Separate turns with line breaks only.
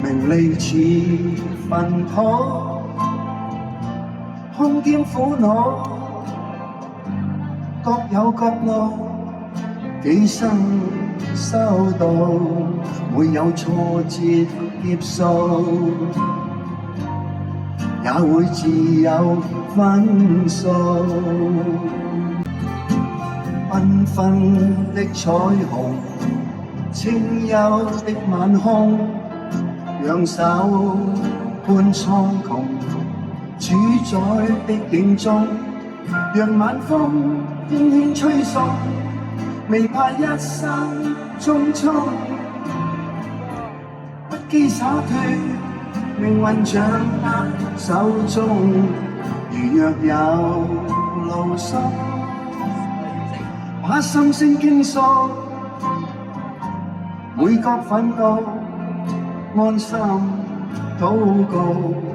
名利似糞土，空兼苦惱，各有各路，幾生修道，會有挫折劫數，也會自有分數。繽紛的彩虹，清幽的晚空，讓手伴蒼穹，主宰的影蹤，讓晚風輕輕吹送，未怕一生匆匆，不羈灑脫，命運掌握手中，如若有路疏，把心聲傾訴，每覺憤怒，安心禱告。